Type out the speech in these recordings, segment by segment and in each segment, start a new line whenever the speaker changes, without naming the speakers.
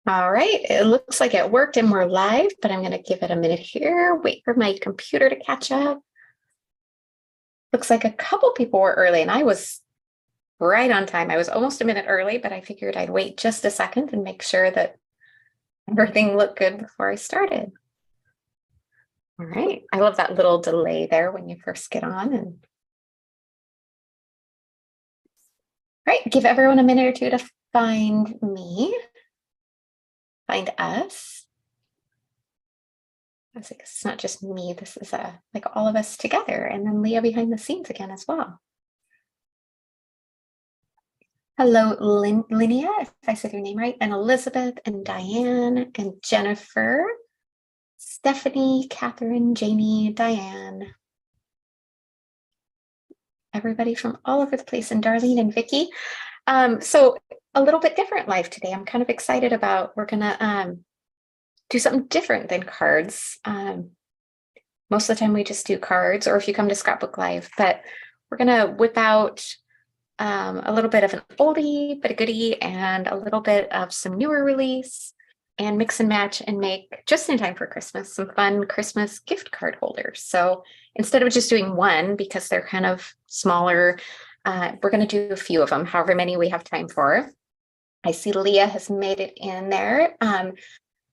All right, it looks like it worked and we're live, but I'm going to give it a minute here. Wait for my computer to catch up. Looks like a couple people were early and I was right on time. I was almost a minute early, but I figured I'd wait just a second and make sure that everything looked good before I started. All right, I love that little delay there when you first get on. And all right, give everyone a minute or two to find me, find us. I was like, it's not just me, this is like all of us together. And then Leah behind the scenes again as well. Hello, Linnea, if I said your name right, and Elizabeth, and Diane, and Jennifer, Stephanie, Catherine, Jamie, Diane, everybody from all over the place, and Darlene and Vicky. So a little bit different live today. I'm kind of excited about, we're gonna do something different than cards. Most of the time we just do cards, or if you come to Scrapbook Live, but we're gonna whip out a little bit of an oldie but a goodie and a little bit of some newer release and mix and match and make just in time for Christmas some fun Christmas gift card holders. So instead of just doing one because they're kind of smaller, we're going to do a few of them, however many we have time for. I see Leah has made it in there.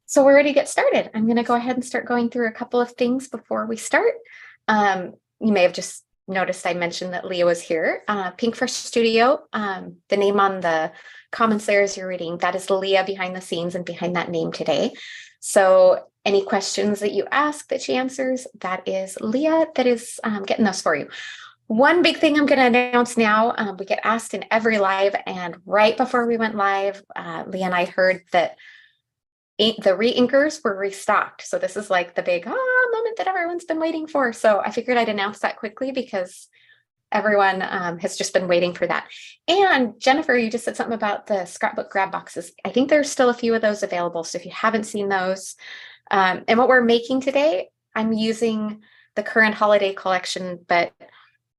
So we're ready to get started. I'm going to go ahead and start going through a couple of things before we start. You may have just noticed I mentioned that Leah was here. Pinkfresh Studio, the name on the comments there as you're reading, that is Leah behind the scenes and behind that name today. So any questions that you ask that she answers, that is Leah that is getting those for you. One big thing I'm going to announce now, we get asked in every live, and right before we went live, Leah and I heard that the re-inkers were restocked. So this is like the big moment that everyone's been waiting for. So I figured I'd announce that quickly because everyone has just been waiting for that. And Jennifer, you just said something about the scrapbook grab boxes. I think there's still a few of those available. So if you haven't seen those, and what we're making today, I'm using the current holiday collection, but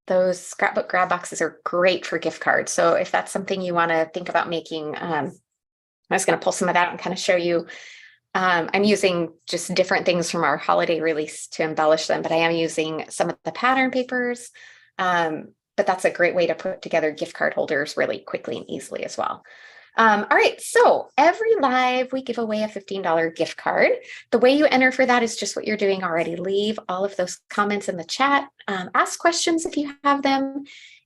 those scrapbook grab boxes are great for gift cards. So if that's something you want to think about making, I was going to pull some of that and kind of show you. I'm using just different things from our holiday release to embellish them, but I am using some of the pattern papers. But that's a great way to put together gift card holders really quickly and easily as well. All right, so every live we give away a $15 gift card. The way you enter for that is just what you're doing already. Leave all of those comments in the chat. Ask questions if you have them.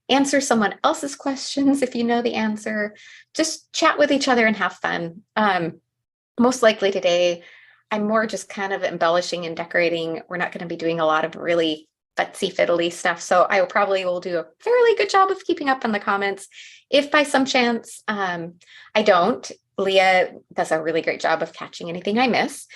Answer someone else's questions if you know the answer. Just chat with each other and have fun. Most likely today, I'm more just kind of embellishing and decorating. We're not going to be doing a lot of really fussy fiddly stuff. So I probably will do a fairly good job of keeping up on the comments. If by some chance I don't, Leah does a really great job of catching anything I miss.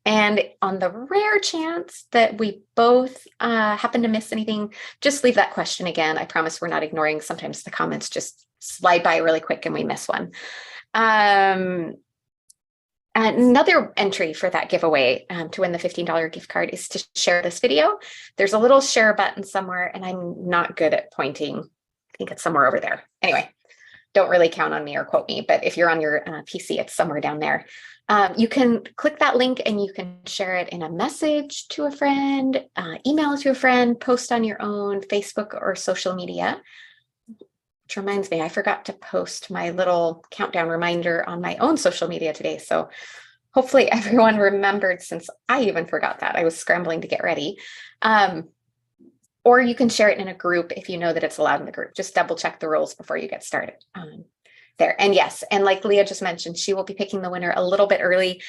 And on the rare chance that we both happen to miss anything, just leave that question again. I promise we're not ignoring. Sometimes the comments just slide by really quick and we miss one. Another entry for that giveaway to win the $15 gift card is to share this video. There's a little share button somewhere, and I'm not good at pointing. I think it's somewhere over there. Anyway, don't really count on me or quote me, but if you're on your PC, it's somewhere down there. You can click that link and you can share it in a message to a friend, email to a friend, post on your own Facebook or social media. Which reminds me, I forgot to post my little countdown reminder on my own social media today. So hopefully everyone remembered, since I even forgot that. I was scrambling to get ready. Or you can share it in a group if you know that it's allowed in the group. Just double check the rules before you get started there. And yes, and like Leah just mentioned, she will be picking the winner a little bit early.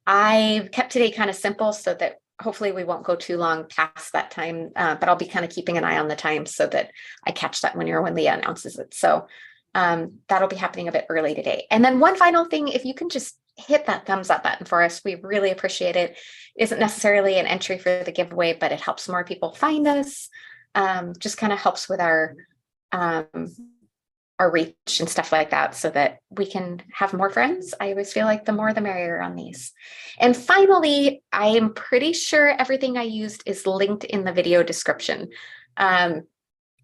I've kept today kind of simple so that hopefully we won't go too long past that time, but I'll be kind of keeping an eye on the time so that I catch that winner when Leah announces it. So that'll be happening a bit early today. And then one final thing, if you can just hit that thumbs up button for us, we really appreciate it. It isn't necessarily an entry for the giveaway, but it helps more people find us. Just kind of helps with our reach and stuff like that so that we can have more friends. I always feel like the more the merrier on these. And finally, I am pretty sure everything I used is linked in the video description. I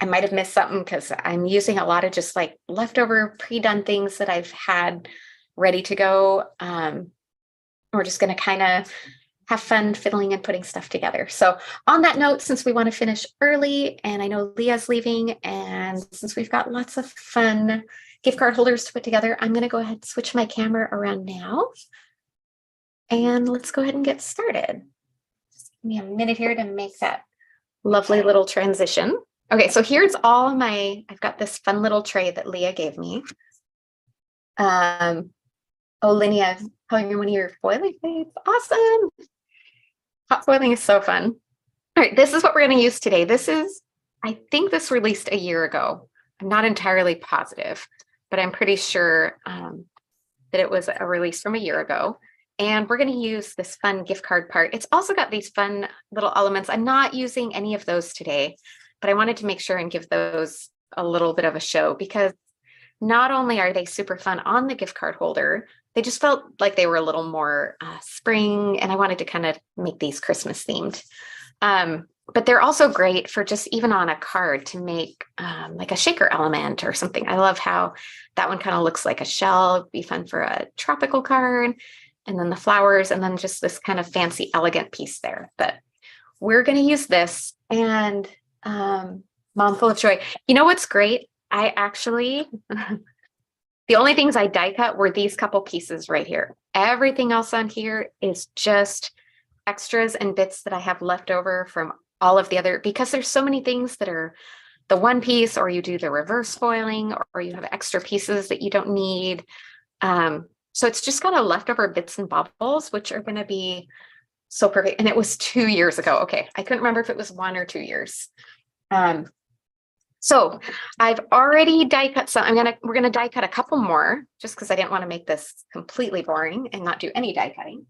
might have missed something because I'm using a lot of just like leftover pre-done things that I've had ready to go. We're just going to kind of have fun fiddling and putting stuff together. So on that note, since we want to finish early and I know Leah's leaving, and since we've got lots of fun gift card holders to put together, I'm going to go ahead and switch my camera around now. And let's go ahead and get started. Just give me a minute here to make that lovely little transition. Okay, so here's all my, I've got this fun little tray that Leah gave me. Oh, Linnea, calling one of your foiling things. Awesome. Hot foiling is so fun. All right, this is what we're going to use today. This is, I think this released a year ago. I'm not entirely positive, but I'm pretty sure that it was a release from a year ago. And we're going to use this fun gift card part. It's also got these fun little elements. I'm not using any of those today, but I wanted to make sure and give those a little bit of a show, because not only are they super fun on the gift card holder, they just felt like they were a little more spring, and I wanted to kind of make these Christmas themed. But they're also great for just even on a card to make like a shaker element or something. I love how that one kind of looks like a shell. It'd be fun for a tropical card, and then the flowers, and then just this kind of fancy, elegant piece there. But we're going to use this, and Mom Full of Joy. You know what's great? I actually, the only things I die cut were these couple pieces right here. Everything else on here is just extras and bits that I have left over from all of the other, because there's so many things that are the one piece, or you do the reverse foiling, or you have extra pieces that you don't need. So it's just kind of leftover bits and bobbles, which are going to be so perfect. And it was 2 years ago. Okay, I couldn't remember if it was 1 or 2 years. So I've already die cut some. We're gonna die cut a couple more, just because I didn't want to make this completely boring and not do any die cutting.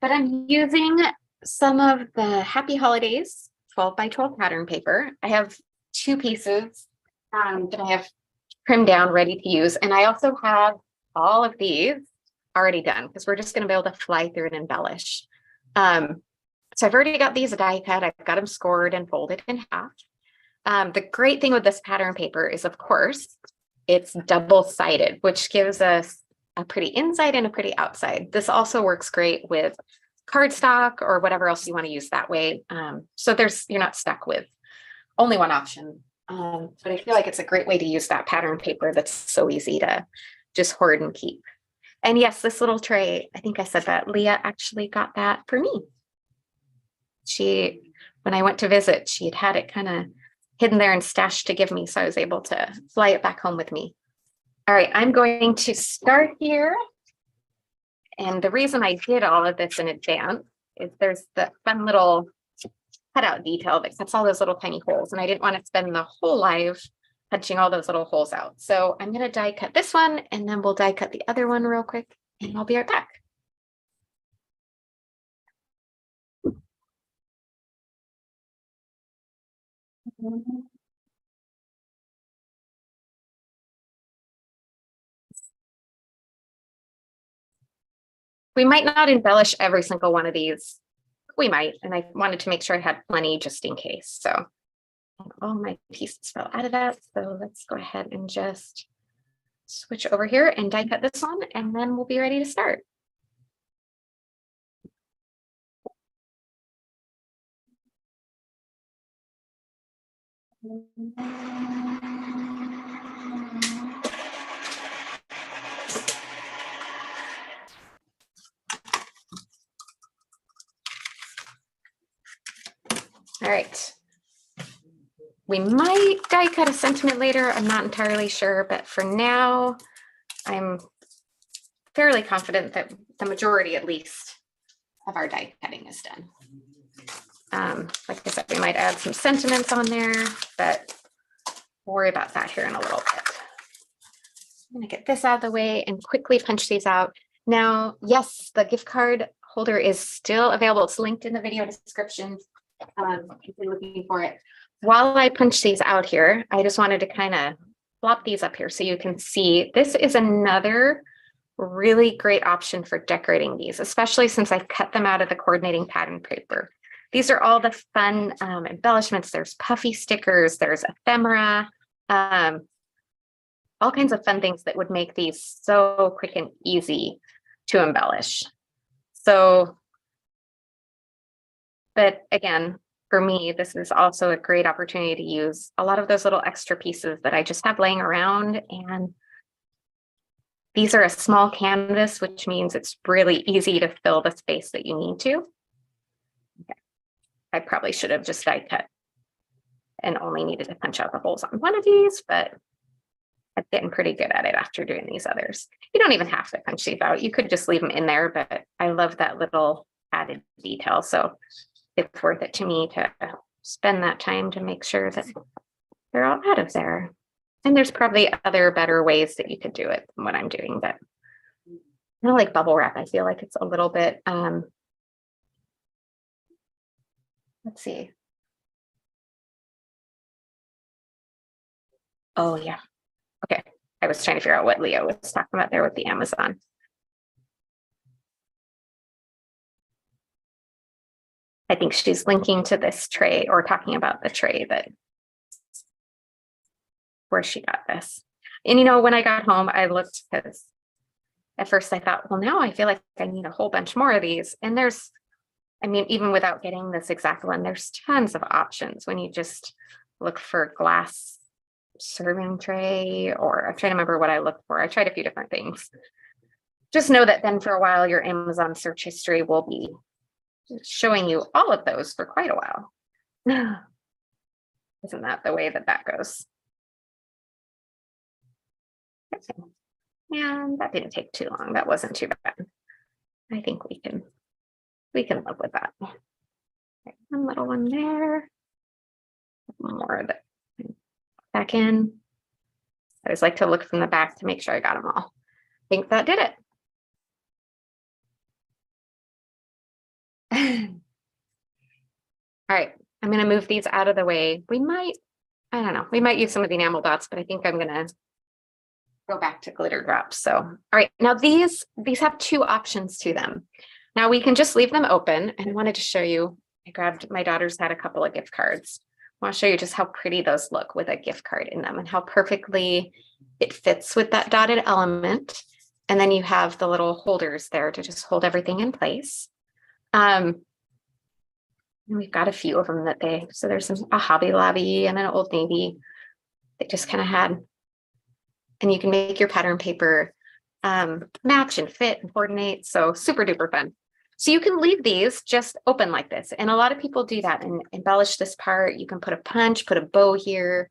But I'm using some of the Happy Holidays 12 by 12 pattern paper. I have 2 pieces that I have trimmed down, ready to use, and I also have all of these already done, because we're just going to be able to fly through and embellish. So I've already got these die cut. I've got them scored and folded in half. The great thing with this pattern paper is, of course, it's double-sided, which gives us a pretty inside and a pretty outside. This also works great with cardstock or whatever else you want to use that way. So you're not stuck with only one option. But I feel like it's a great way to use that pattern paper that's so easy to just hoard and keep. And yes, this little tray, I think I said that Leah actually got that for me. When I went to visit, she had it kind of hidden there and stashed to give me, so I was able to fly it back home with me. All right, I'm going to start here. And the reason I did all of this in advance is there's the fun little cutout detail that cuts all those little tiny holes, and I didn't want to spend the whole live punching all those little holes out. So I'm going to die cut this one, and then we'll die cut the other one real quick, and I'll be right back. We might not embellish every single one of these. We might, and I wanted to make sure I had plenty just in case. So all my pieces fell out of that. So let's go ahead and just switch over here and die cut this one, and then we'll be ready to start. All right. We might die cut a sentiment later. I'm not entirely sure, but for now, I'm fairly confident that the majority, at least, of our die cutting is done. Like I said, we might add some sentiments on there, but we'll worry about that here in a little bit. I'm going to get this out of the way and quickly punch these out. Now, yes, the gift card holder is still available. It's linked in the video description if you're looking for it. While I punch these out here, I just wanted to kind of flop these up here so you can see this is another really great option for decorating these, especially since I cut them out of the coordinating pattern paper. These are all the fun embellishments. There's puffy stickers, there's ephemera. all kinds of fun things that would make these so quick and easy to embellish. So, but again, for me, this is also a great opportunity to use a lot of those little extra pieces that I just have laying around. And these are a small canvas, which means it's really easy to fill the space that you need to. Okay. I probably should have just die cut and only needed to punch out the holes on one of these, but I'm getting pretty good at it after doing these others. You don't even have to punch these out. You could just leave them in there, but I love that little added detail. So it's worth it to me to spend that time to make sure that they're all out of there. And there's probably other better ways that you could do it than what I'm doing, but I don't like bubble wrap. I feel like it's a little bit, let's see. Oh yeah. Okay. I was trying to figure out what Leo was talking about there with the Amazon. I think she's linking to this tray or talking about the tray that where she got this. And you know, when I got home, I looked because at first I thought, well, now I feel like I need a whole bunch more of these. And there's, I mean, even without getting this exact one, there's tons of options when you just look for glass serving tray, or I'm trying to remember what I looked for. I tried a few different things. Just know that then for a while, your Amazon search history will be showing you all of those for quite a while. Isn't that the way that that goes? Okay. And that didn't take too long. That wasn't too bad. I think we can live with that. Okay, one little one there. More of that back in. I always like to look from the back to make sure I got them all. I think that did it. All right, I'm going to move these out of the way. We might, I don't know, we might use some of the enamel dots, but I think I'm going to go back to glitter drops. So, all right, now these have two options to them. Now we can just leave them open. And I wanted to show you, I grabbed, my daughter's had a couple of gift cards. I want to show you just how pretty those look with a gift card in them and how perfectly it fits with that dotted element. And then you have the little holders there to just hold everything in place. And we've got a few of them that so there's a Hobby Lobby and an Old Navy. They just kind of had, and you can make your pattern paper match and fit and coordinate. So super duper fun. So you can leave these just open like this. And a lot of people do that and embellish this part. You can put a punch, put a bow here,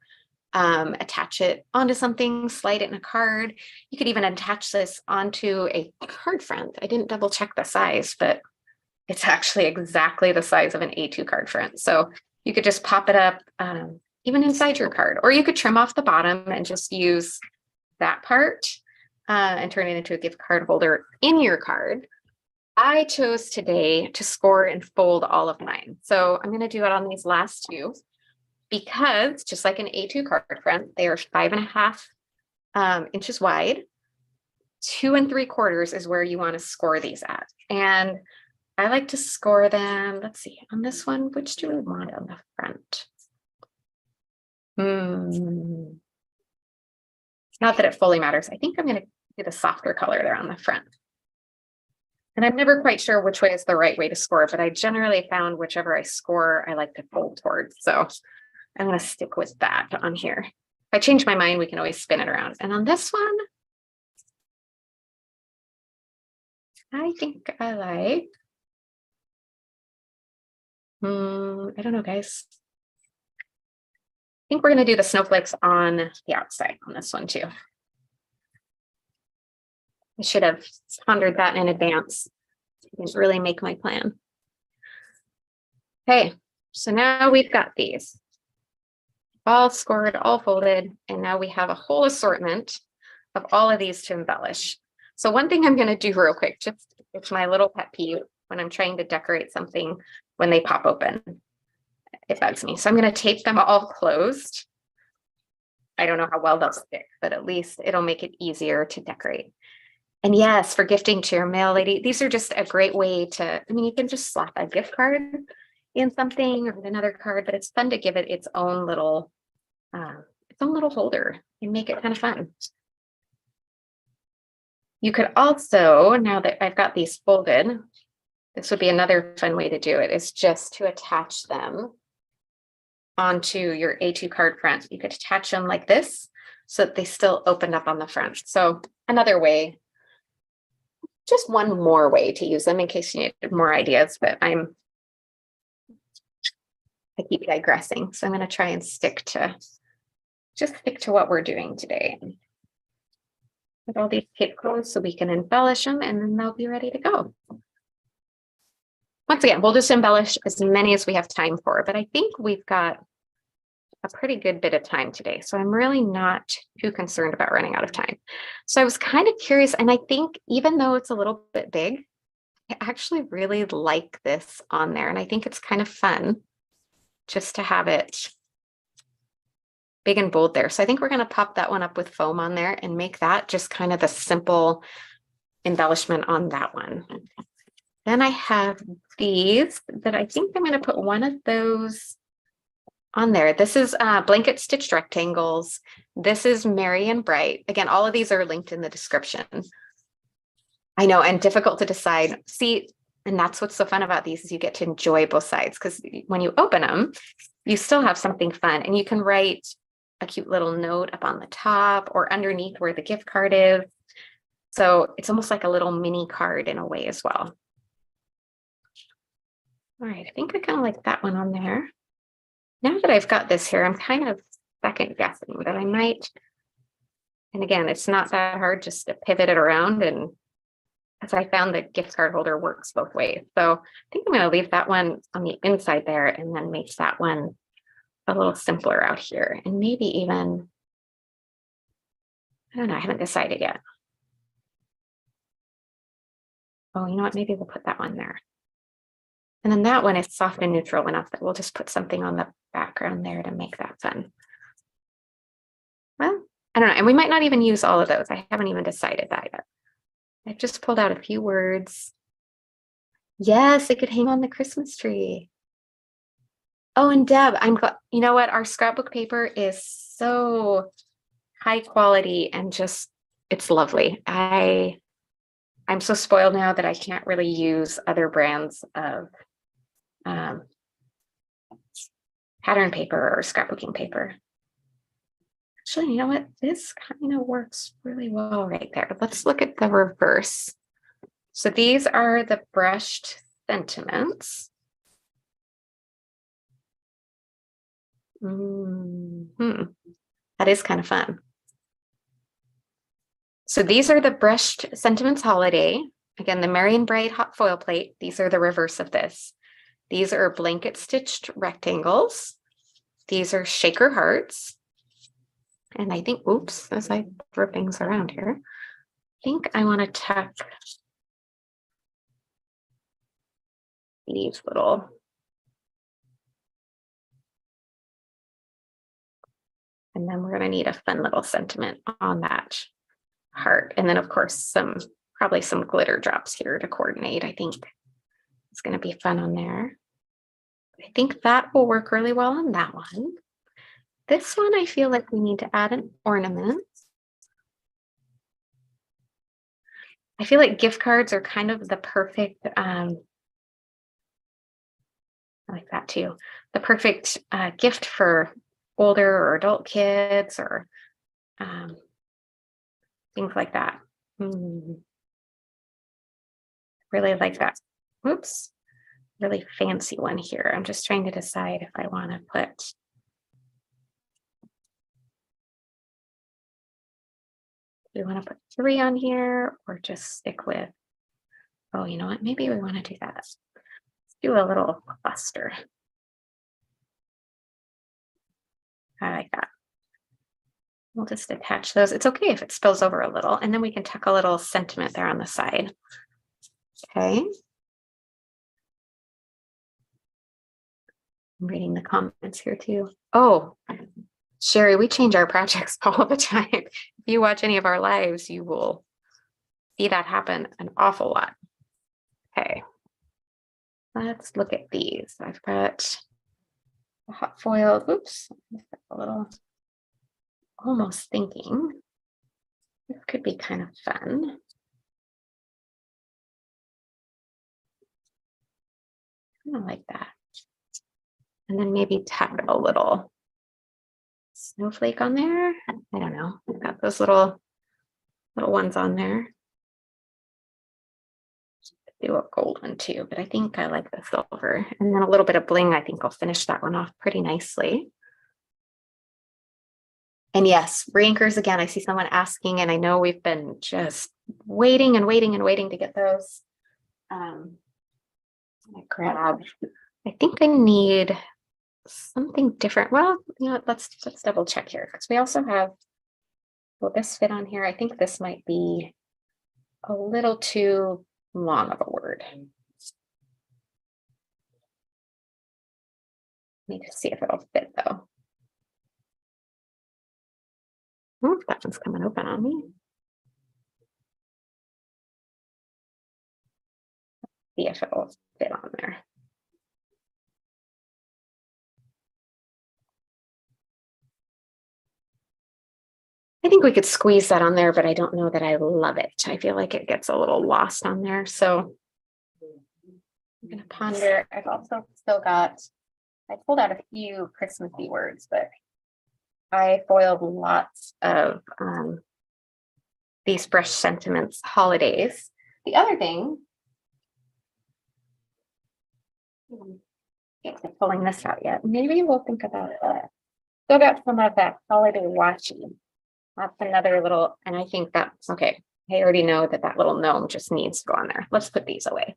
attach it onto something, slide it in a card. You could even attach this onto a card front. I didn't double check the size, but it's actually exactly the size of an A2 card front. So you could just pop it up even inside your card, or you could trim off the bottom and just use that part and turn it into a gift card holder in your card. I chose today to score and fold all of mine. So I'm going to do it on these last two because just like an A2 card front, they are 5.5 inches wide. 2 3/4 is where you want to score these at. And I like to score them. Let's see, on this one, which do we want on the front? Not that it fully matters. I think I'm going to do the softer color there on the front. And I'm never quite sure which way is the right way to score, but I generally found whichever I score, I like to fold towards. So I'm going to stick with that on here. If I change my mind, we can always spin it around. And on this one, I think I like, I don't know, guys. I think we're going to do the snowflakes on the outside on this one too. I should have pondered that in advance. I didn't really make my plan. Okay, so now we've got these all scored, all folded, and now we have a whole assortment of all of these to embellish. So one thing I'm going to do real quick, just it's my little pet peeve when I'm trying to decorate something when they pop open. It bugs me. So I'm going to tape them all closed. I don't know how well they'll stick, but at least it'll make it easier to decorate. And yes, for gifting to your mail lady, these are just a great way to, I mean, you can just slap a gift card in something or another card, but it's fun to give it its own little its own little holder and make it kind of fun. You could also, now that I've got these folded, this would be another fun way to do it, is just to attach them onto your A2 card front. You could attach them like this so that they still open up on the front. So another way, just one more way to use them in case you need more ideas, but I keep digressing. So I'm going to try and stick to what we're doing today. Put all these tape closed so we can embellish them and then they'll be ready to go. Once again, we'll just embellish as many as we have time for, but I think we've got a pretty good bit of time today. So I'm really not too concerned about running out of time. So I was kind of curious, and I think even though it's a little bit big, I actually really like this on there. And I think it's kind of fun just to have it big and bold there. So I think we're going to pop that one up with foam on there and make that just kind of the simple embellishment on that one. Then I have these that I think I'm going to put one of those on there. This is blanket stitched rectangles. This is Merry and Bright. Again, all of these are linked in the description. I know, and difficult to decide. See, and that's what's so fun about these is you get to enjoy both sides, because when you open them, you still have something fun, and you can write a cute little note up on the top or underneath where the gift card is. So it's almost like a little mini card in a way as well. All right, I think I kind of like that one on there. Now that I've got this here, I'm kind of second guessing that I might, and again, it's not that hard just to pivot it around, and as I found the gift card holder works both ways. So I think I'm going to leave that one on the inside there and then make that one a little simpler out here. And maybe even, I don't know, I haven't decided yet. Oh, you know what? Maybe we'll put that one there. And then that one is soft and neutral enough that we'll just put something on the background there to make that fun. Well, I don't know. And we might not even use all of those. I haven't even decided that yet. I've just pulled out a few words. Yes, it could hang on the Christmas tree. Oh, and Deb, I'm glad, you know what? Our scrapbook paper is so high quality and just, it's lovely. I'm so spoiled now that I can't really use other brands of pattern paper or scrapbooking paper. Actually, you know what? This kind of works really well right there. Let's look at the reverse. So these are the brushed sentiments. That is kind of fun. So these are the brushed sentiments holiday. Again, the Merry and Bright hot foil plate. These are the reverse of this. These are blanket stitched rectangles. These are shaker hearts. And I think, oops, as I throw things around here, I think I want to tuck these little. And then we're going to need a fun little sentiment on that heart. And then, of course, probably some glitter drops here to coordinate. I think it's going to be fun on there. I think that will work really well on that one. This one, I feel like we need to add an ornament. I feel like gift cards are kind of the perfect, I like that too, the perfect gift for older or adult kids or things like that. Really like that. Oops, really fancy one here. I'm just trying to decide if I want to put. Do we want to put 3 on here or just stick with, oh, you know what? Maybe we want to do that. Let's do a little cluster. I like that. We'll just attach those. It's okay if it spills over a little, and then we can tuck a little sentiment there on the side. Okay. I'm reading the comments here too. Oh, Sherry, we change our projects all the time. If you watch any of our lives, you will see that happen an awful lot. Okay. Let's look at these. I've got the hot foil. Oops, a little almost thinking this could be kind of fun. Kind of like that. And then maybe tack a little snowflake on there. I don't know. I've got those little ones on there. Do a gold one too, but I think I like the silver. And then a little bit of bling. I think I'll finish that one off pretty nicely. And yes, re-inkers again. I see someone asking, and I know we've been just waiting and waiting and waiting to get those. I think I need something different. Well, you know what, let's double check here, because we also have, will this fit on here? I think this might be a little too long of a word. Need to see if it'll fit though. Oh, that one's coming open on me. See if it'll fit on there. I think we could squeeze that on there, but I don't know that I love it. I feel like it gets a little lost on there. So I'm gonna ponder. I've also still got, I pulled out a few Christmassy words, but I foiled lots of these Fresh Sentiments holidays. The other thing, can't keep pulling this out yet. Maybe we'll think about that. Still got some of that holiday washi. That's another little, and I think that's okay. I already know that that little gnome just needs to go on there. Let's put these away.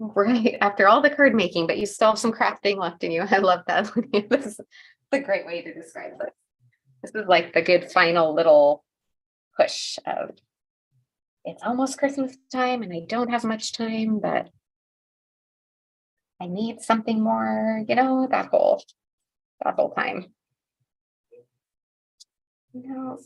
Right after all the card making, but you still have some crafting left in you. I love that. This is a great way to describe this. This is like the good final little push of it's almost Christmas time and I don't have much time, but I need something more, you know, that whole time. No.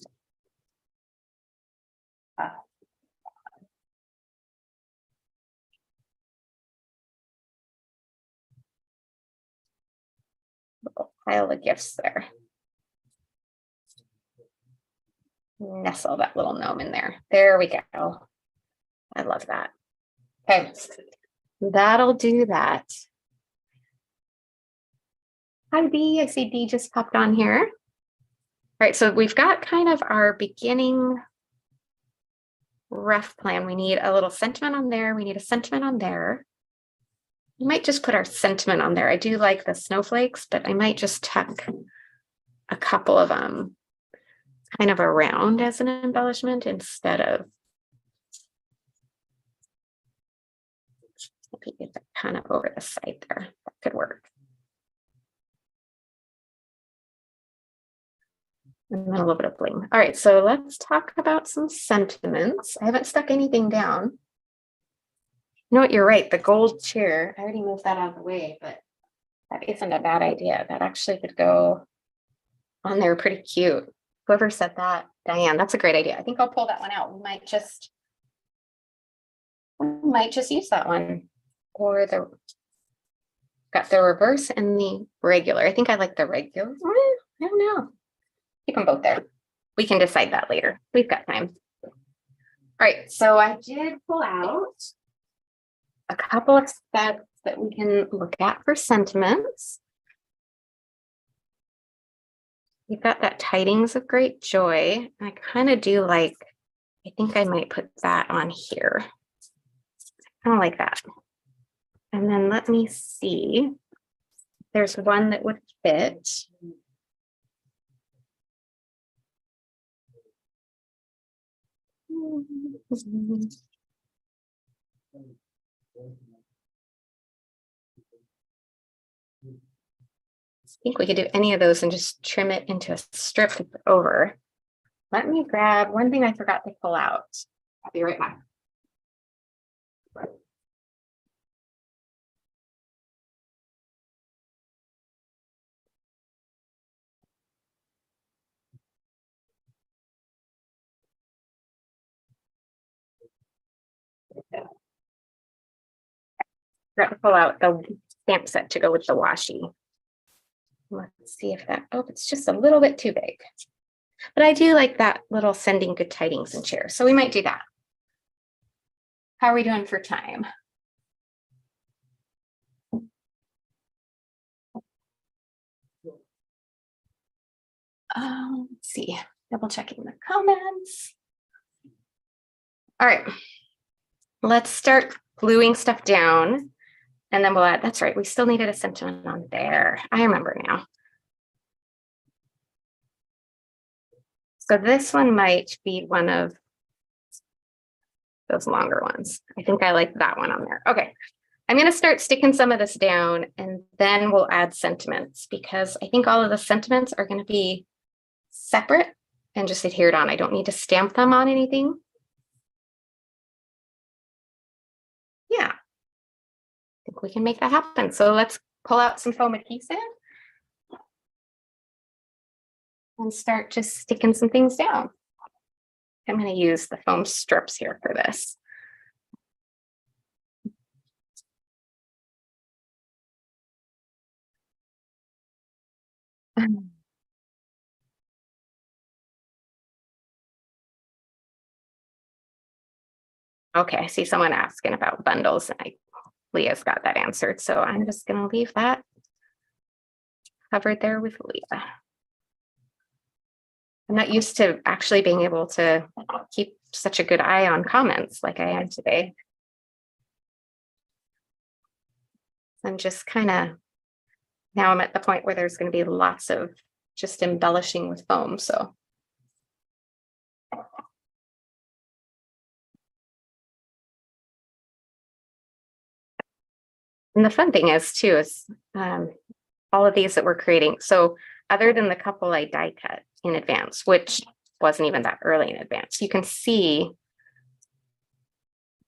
Little pile of gifts there. Nestle that little gnome in there. There we go. I love that. Okay, that'll do that. Hi, Dee. I see Dee just popped on here. All right, so we've got kind of our beginning rough plan. We need a little sentiment on there. We need a sentiment on there. We might just put our sentiment on there. I do like the snowflakes, but I might just tuck a couple of them kind of around as an embellishment instead of maybe kind of over the side there. That could work. And then a little bit of bling. All right, so let's talk about some sentiments. I haven't stuck anything down. You know what, you're right. The gold chair, I already moved that out of the way, but that isn't a bad idea. That actually could go on there pretty cute. Whoever said that, Diane, that's a great idea. I think I'll pull that one out. We might just use that one. Or the got the reverse and the regular. I think I like the regular. I don't know. Keep them both there. We can decide that later. We've got time. All right, so I did pull out a couple of specs that we can look at for sentiments. We've got that Tidings of Great Joy. I kind of do like, I think I might put that on here. I don't like that. And then let me see. There's one that would fit. I think we could do any of those and just trim it into a strip over. Let me grab one thing I forgot to pull out. I'll be right back. Forgot to pull out the stamp set to go with the washi. Let's see if that, oh, it's just a little bit too big. But I do like that little sending good tidings and share. So we might do that. How are we doing for time? Let's see, double checking the comments. All right, let's start gluing stuff down and then we'll add, that's right, we still needed a sentiment on there. I remember now. So this one might be one of those longer ones. I think I like that one on there. Okay, I'm going to start sticking some of this down and then we'll add sentiments because I think all of the sentiments are going to be separate and just adhered on. I don't need to stamp them on anything. Yeah, I think we can make that happen. So let's pull out some foam adhesive and start just sticking some things down. I'm going to use the foam strips here for this. Okay, I see someone asking about bundles and Leah's got that answered. So I'm just going to leave that covered there with Leah. I'm not used to actually being able to keep such a good eye on comments like I am today. I'm just kind of, now I'm at the point where there's going to be lots of just embellishing with foam. So and the fun thing is too, is all of these that we're creating. So other than the couple I die cut in advance, which wasn't even that early in advance, you can see,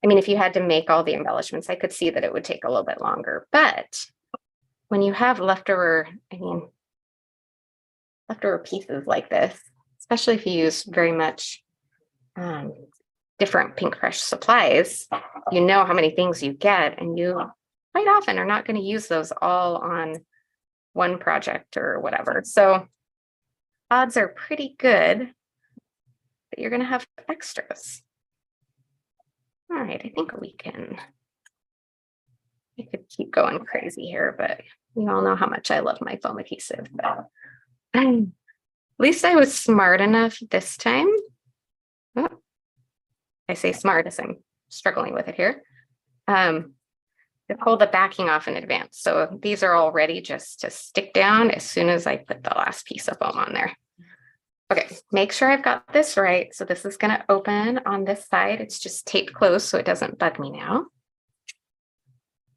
I mean, if you had to make all the embellishments, I could see that it would take a little bit longer. But when you have leftover, leftover pieces like this, especially if you use very much different Pinkfresh supplies, you know how many things you get, and you quite often are not going to use those all on one project or whatever. So odds are pretty good that you're going to have extras. All right, I think we could keep going crazy here, but you all know how much I love my foam adhesive. But at least I was smart enough this time. Oh, I say smart as I'm struggling with it here. To pull the backing off in advance. So these are all ready just to stick down as soon as I put the last piece of foam on there. Okay, make sure I've got this right. So this is going to open on this side. It's just taped closed so it doesn't bug me now.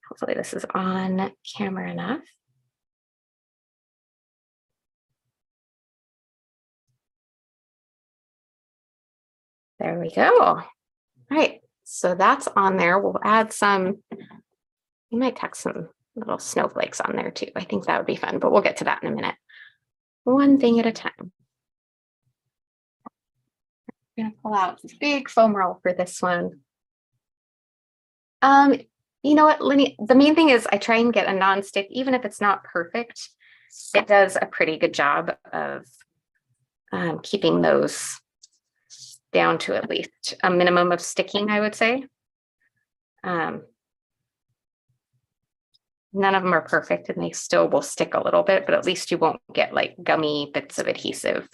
Hopefully this is on camera enough. There we go. All right, so that's on there. We'll add some, you might tuck some little snowflakes on there too. I think that would be fun, but we'll get to that in a minute. One thing at a time. I'm gonna pull out this big foam roll for this one. You know what, Lenny, the main thing is I try and get a non-stick, even if it's not perfect, it does a pretty good job of keeping those down to at least a minimum of sticking, I would say. None of them are perfect and they still will stick a little bit, but at least you won't get like gummy bits of adhesive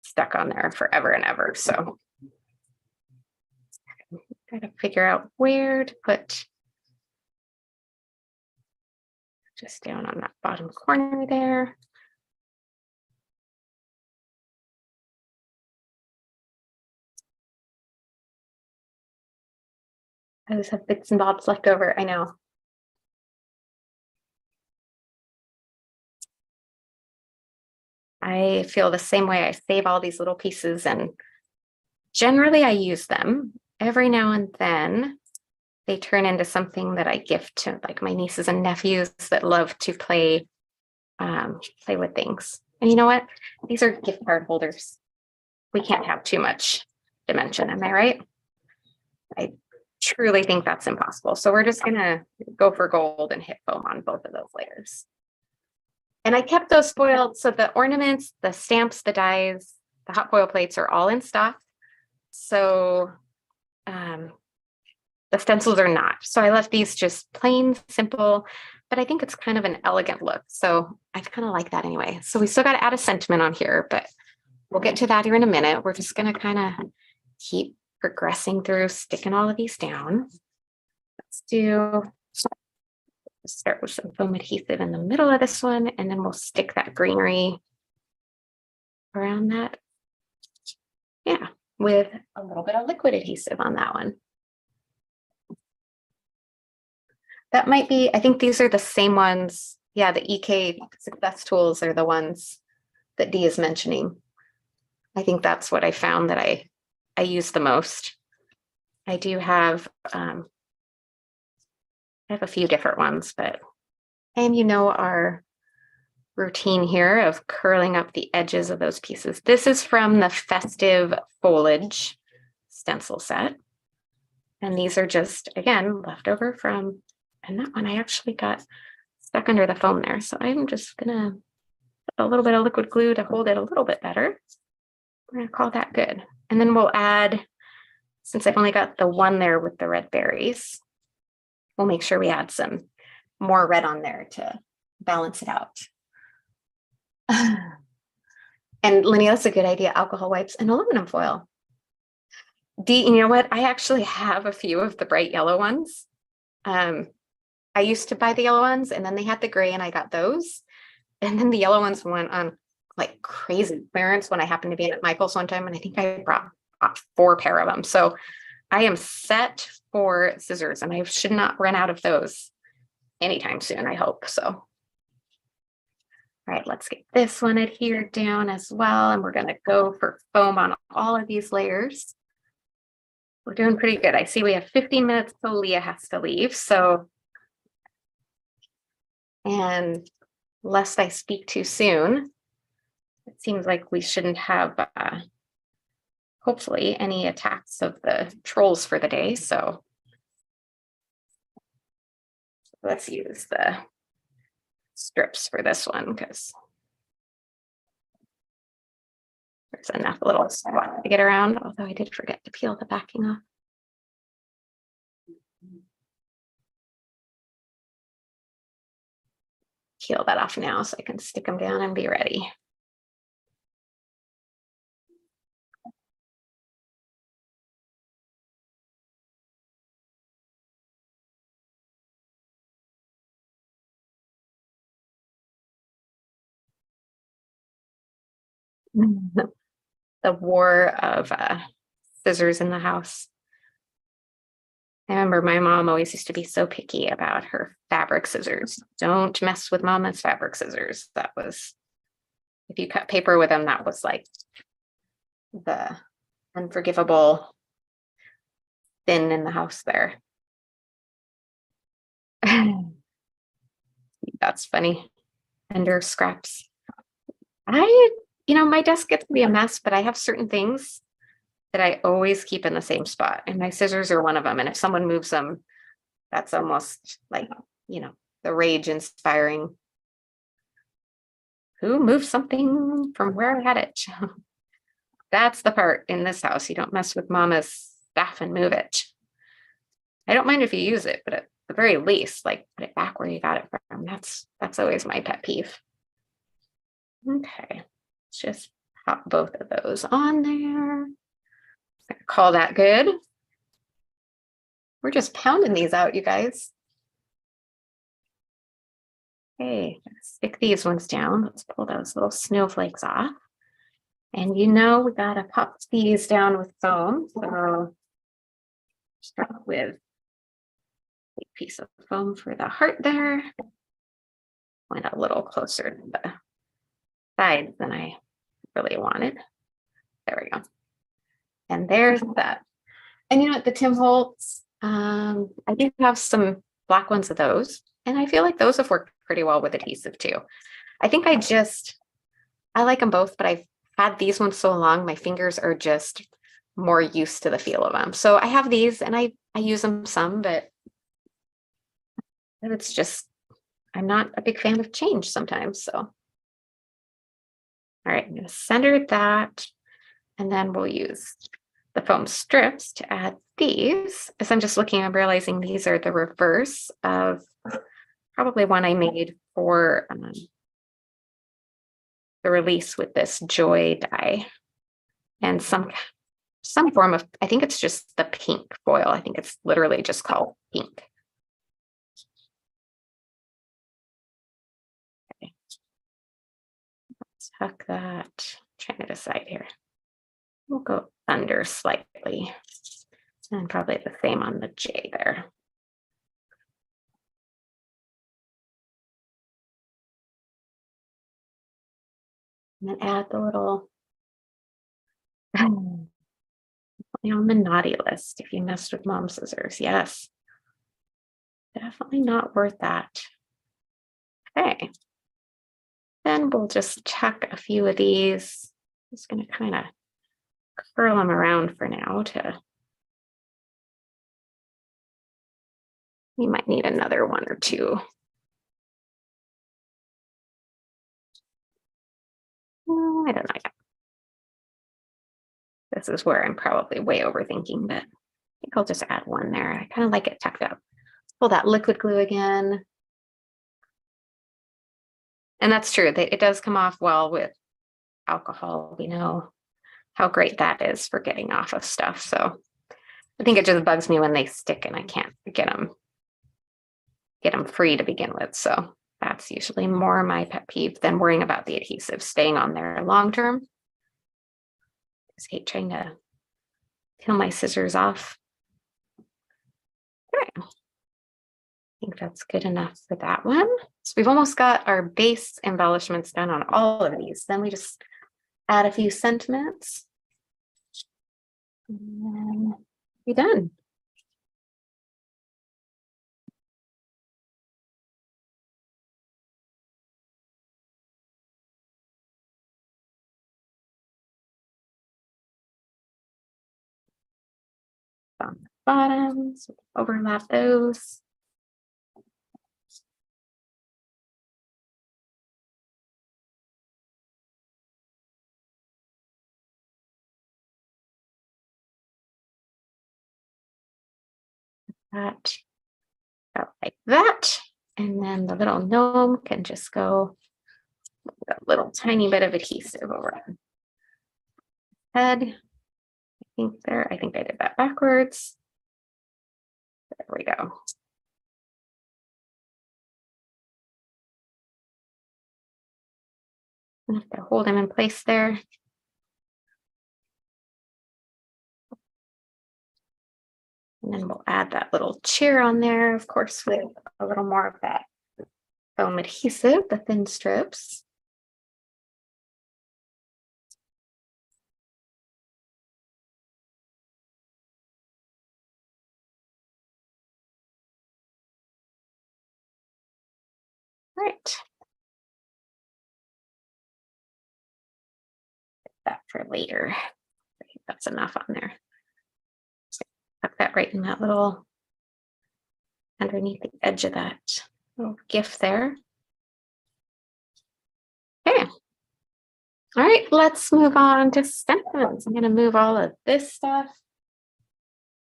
stuck on there forever and ever. So gotta figure out where to put just down on that bottom corner there. I just have bits and bobs left over, I know. I feel the same way. I save all these little pieces and generally I use them. Every now and then they turn into something that I gift to like my nieces and nephews that love to play with things. And you know what? These are gift card holders. We can't have too much dimension, am I right? I truly think that's impossible. So we're just gonna go for gold and hit foam on both of those layers. And I kept those foiled. So the ornaments, the stamps, the dies, the hot foil plates are all in stock. So the stencils are not. So I left these just plain, simple, but I think it's kind of an elegant look. So I kind of like that anyway. So we still got to add a sentiment on here, but we'll get to that here in a minute. We're just going to kind of keep progressing through, sticking all of these down. Let's start with some foam adhesive in the middle of this one, and then we'll stick that greenery around that. Yeah, with a little bit of liquid adhesive on that one. That might be, I think these are the same ones. Yeah, the EK Success Tools are the ones that Dee is mentioning. I think that's what I found that I use the most. I do have, I have a few different ones, but, and you know our routine here of curling up the edges of those pieces. This is from the Festive Foliage stencil set. And these are just, again, left over from, and that one I actually got stuck under the foam there. So I'm just gonna put a little bit of liquid glue to hold it a little bit better. We're gonna call that good. And then we'll add, since I've only got the one there with the red berries, we'll make sure we add some more red on there to balance it out. And Lenny, that's a good idea. Alcohol wipes and aluminum foil. Dee, you know what? I actually have a few of the bright yellow ones. I used to buy the yellow ones, and then they had the gray, and I got those. And then the yellow ones went on like crazy clearance when I happened to be at Michael's one time, and I think I brought 4 pair of them. So I am set for scissors, and I should not run out of those anytime soon, I hope. So, all right, let's get this one adhered down as well, and we're going to go for foam on all of these layers. We're doing pretty good. I see we have 15 minutes till Leah has to leave. So, and lest I speak too soon, it seems like we shouldn't have, hopefully, any attacks of the trolls for the day. So let's use the strips for this one because there's enough little spot to get around, although I did forget to peel the backing off. Peel that off now so I can stick them down and be ready. The war of scissors in the house. I remember my mom always used to be so picky about her fabric scissors. Don't mess with mama's fabric scissors. That was, if you cut paper with them, that was like the unforgivable sin in the house there. That's funny. Ender scraps. My desk gets to be a mess, but I have certain things that I always keep in the same spot. And my scissors are one of them. And if someone moves them, that's almost like, the rage inspiring. Who moved something from where I had it? That's the part in this house. You don't mess with mama's stuff and move it. I don't mind if you use it, but at the very least, like put it back where you got it from. That's always my pet peeve. Okay, let's just pop both of those on there. Call that good. We're just pounding these out, you guys. Okay, stick these ones down. Let's pull those little snowflakes off. And we gotta pop these down with foam. So start with a piece of foam for the heart there. Went a little closer to the side than I really wanted. There we go. And there's that. And the Tim Holtz, I do have some black ones of those. And I feel like those have worked pretty well with adhesive too. I think I like them both, but I've had these ones so long, my fingers are just more used to the feel of them. So I have these and I use them some, but it's just I'm not a big fan of change sometimes, so. All right, I'm gonna center that, and then we'll use the foam strips to add these. As I'm just looking, I'm realizing these are the reverse of probably one I made for the release with this Joy die, and some form of, I think it's just the pink foil. I think it's literally just called pink. Okay. Let's tuck that, trying to decide here. We'll go under slightly, and probably the same on the J there. And then add the little on the naughty list if you messed with mom's scissors. Yes, definitely not worth that. Okay, then we'll just tuck a few of these. Just going to kind of curl them around for now. We might need another one or two. I don't know yet. This is where I'm probably way overthinking, but I think I'll just add one there. I kind of like it tucked up. Pull that liquid glue again. And that's true. It does come off well with alcohol. We know how great that is for getting off of stuff. So I think it just bugs me when they stick and I can't get them free to begin with. So that's usually more my pet peeve than worrying about the adhesive staying on there long term. I just hate trying to peel my scissors off. Okay. I think that's good enough for that one. So we've almost got our base embellishments done on all of these. Then we just add a few sentiments. And then be done. On the bottoms, overlap those. That out like that. And then the little gnome can just go with a little tiny bit of adhesive over it. Head. I think I did that backwards. There we go. I have to hold him in place there. And then we'll add that little chair on there, of course, with a little more of that foam adhesive, the thin strips. All right. That for later. I think that's enough on there. Tuck that right in that little, underneath the edge of that little gift there. Okay. All right, let's move on to stencils. I'm going to move all of this stuff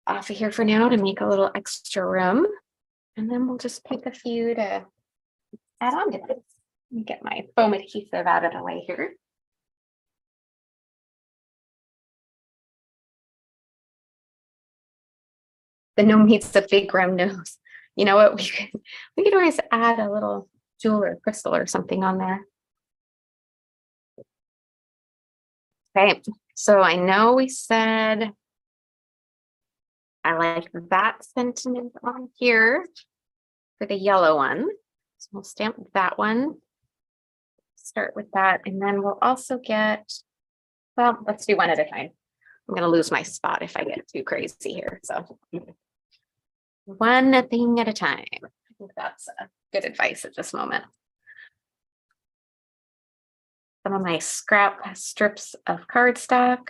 off of here for now to make a little extra room. And then we'll just pick a few to add on to this. Let me get my foam adhesive out of the way here. The gnome needs a big round nose. You know what? We could always add a little jewel or crystal or something on there. Okay, so I know we said I like that sentiment on here for the yellow one. So we'll stamp that one. Start with that, and then we'll also get, well, let's do one at a time. I'm gonna lose my spot if I get too crazy here. So one thing at a time. I think that's good advice at this moment. Some of my scrap strips of cardstock.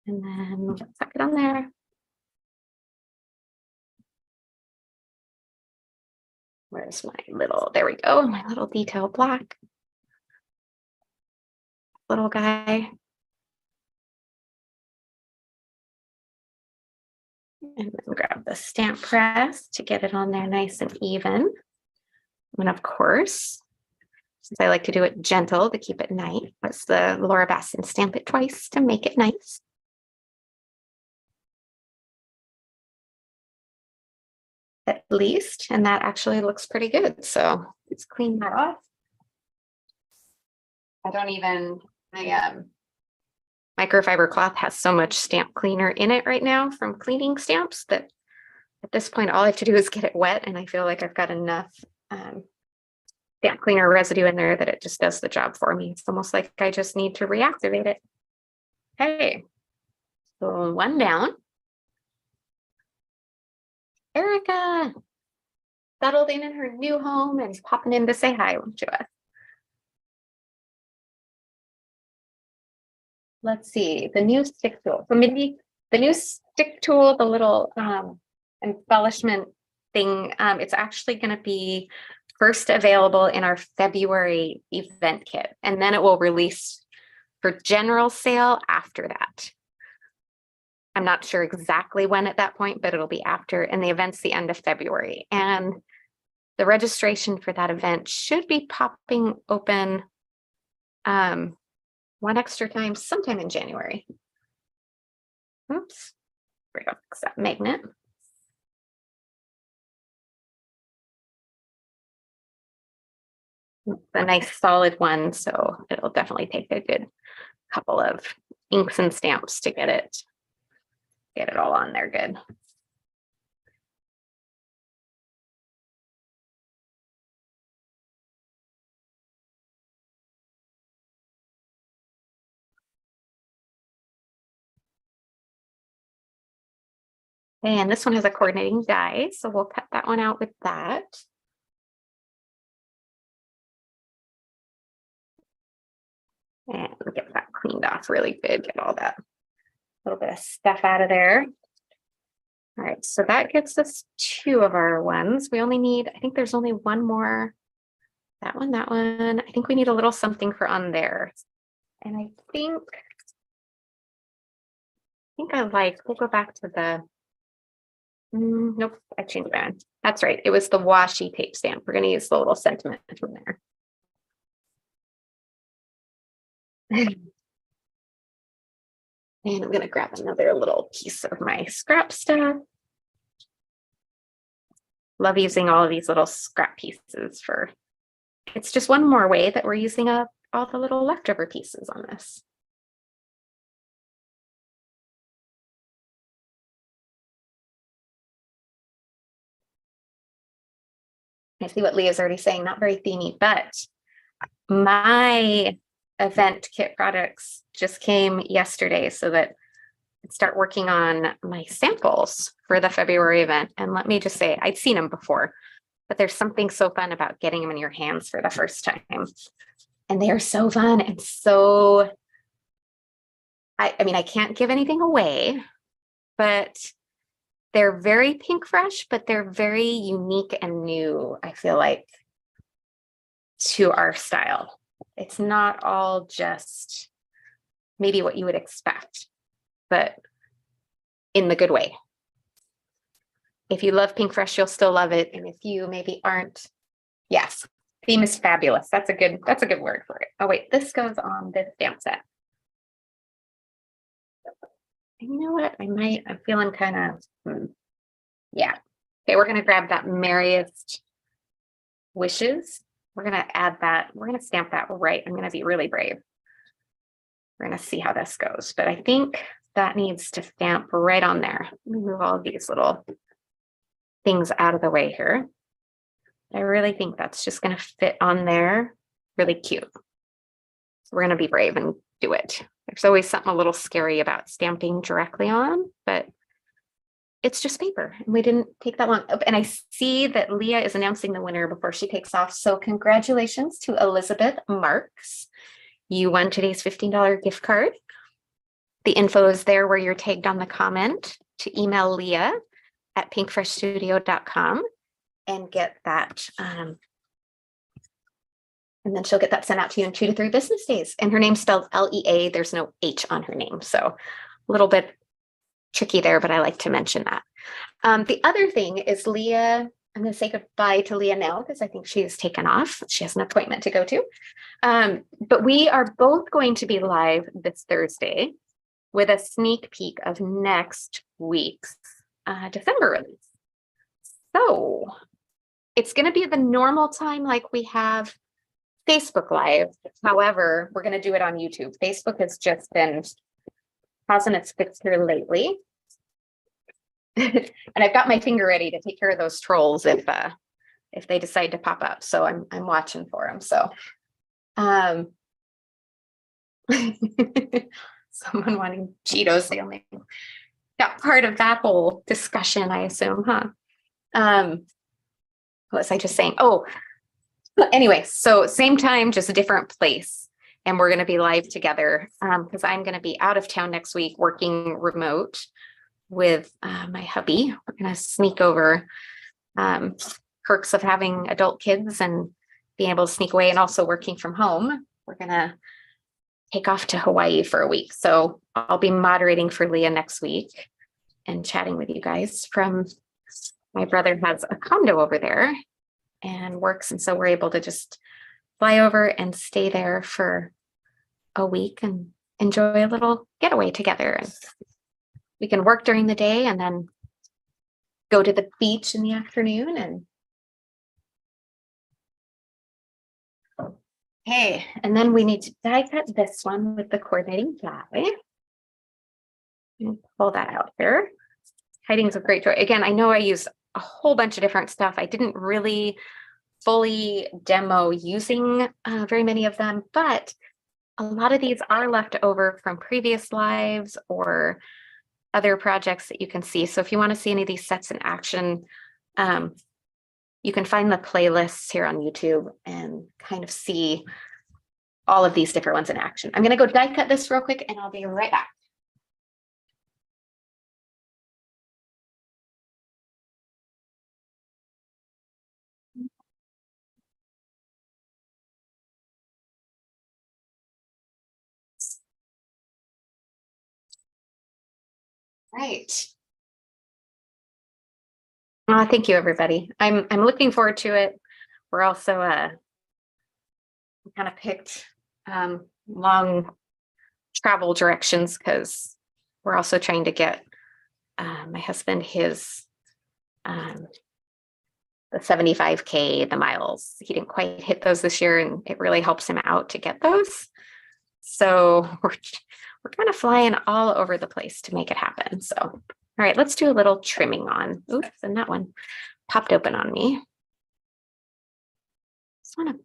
And then tuck it on there. Where's my little, there we go, my little detail black. Little guy. And then grab the stamp press to get it on there nice and even. And of course, since I like to do it gentle to keep it nice, that's the Laura Bassin Stamp It Twice to make it nice. At least, and that actually looks pretty good. So let's clean that off. I don't even, my microfiber cloth has so much stamp cleaner in it right now from cleaning stamps that at this point, all I have to do is get it wet, and I feel like I've got enough stamp cleaner residue in there that it just does the job for me. It's almost like I just need to reactivate it. Okay, so one down. Erica settled in her new home and popping in to say hi, won't you? Let's see, the new stick tool. So maybe the new stick tool, the little embellishment thing, it's actually going to be first available in our February event kit, and then it will release for general sale after that. I'm not sure exactly when at that point, but it'll be after, and the event's the end of February. And the registration for that event should be popping open one extra time sometime in January. Oops, there we go, fix that magnet. It's a nice solid one, so it'll definitely take a good couple of inks and stamps to get it all on there good. And this one has a coordinating die, so we'll cut that one out with that. And get that cleaned off really good, get all that little bit of stuff out of there. All right, so that gets us two of our ones. We only need, I think there's only one more. That one. I think we need a little something for on there. And I think we'll go back to the, nope, I changed that. That's right, it was the washi tape stamp. We're gonna use the little sentiment from there. And I'm gonna grab another little piece of my scrap stuff. Love using all of these little scrap pieces for, it's just one more way that we're using up all the little leftover pieces on this. I see what Leah's already saying, not very themey, but my event kit products just came yesterday so that I'd start working on my samples for the February event. And let me just say, I'd seen them before, but there's something so fun about getting them in your hands for the first time. And they are so fun and so, I mean, I can't give anything away, but they're very Pinkfresh, but they're very unique and new, I feel like, to our style. It's not all just maybe what you would expect, but in the good way. If you love Pinkfresh, you'll still love it. And if you maybe aren't, yes, theme is fabulous. That's a good word for it. Oh wait, this goes on this stamp set. And you know what? I'm feeling kind of, yeah. Okay, we're gonna grab that Merriest Wishes. We're gonna add that, we're gonna stamp that right. I'm gonna be really brave. We're gonna see how this goes, but I think that needs to stamp right on there. Let me move all of these little things out of the way here. I really think that's just gonna fit on there really cute. So we're gonna be brave and do it. There's always something a little scary about stamping directly on, but it's just paper and we didn't take that long. And I see that Leah is announcing the winner before she takes off. So congratulations to Elizabeth Marks. You won today's $15 gift card. The info is there where you're tagged on the comment to email Leah at pinkfreshstudio.com. and get that. And then she'll get that sent out to you in 2 to 3 business days. And her name's spelled Lea. There's no H on her name. So a little bit tricky there, but I like to mention that. The other thing is Leah. I'm going to say goodbye to Leah now because I think she has taken off. She has an appointment to go to. But we are both going to be live this Thursday with a sneak peek of next week's December release. So it's going to be at the normal time like we have Facebook Live. However, we're going to do it on YouTube. Facebook has just been causing its fix here lately. And I've got my finger ready to take care of those trolls if they decide to pop up. So I'm watching for them. So someone wanting Cheetos, they only got part of that whole discussion, I assume, huh? What was I just saying? Oh, anyway, so same time, just a different place. And we're going to be live together because I'm going to be out of town next week working remote with my hubby. We're going to sneak over perks of having adult kids and being able to sneak away and also working from home. We're going to take off to Hawaii for a week. So I'll be moderating for Leah next week and chatting with you guys from my brother has a condo over there and works. And so we're able to just fly over and stay there for a week and enjoy a little getaway together. And we can work during the day and then go to the beach in the afternoon. And okay, and then we need to die cut this one with the coordinating die. And pull that out here. Tidings of Great Joy. Again, I know I use a whole bunch of different stuff. I didn't really fully demo using very many of them, but a lot of these are left over from previous lives or other projects that you can see. So if you want to see any of these sets in action, you can find the playlists here on YouTube and kind of see all of these different ones in action. I'm going to go die cut this real quick and I'll be right back. Right. Thank you, everybody. I'm looking forward to it. We're also kind of picked long travel directions because we're also trying to get my husband his the 75K, the miles. He didn't quite hit those this year, and it really helps him out to get those. So we're kind of flying all over the place to make it happen. So, all right, let's do a little trimming on. Oops, and that one popped open on me. Let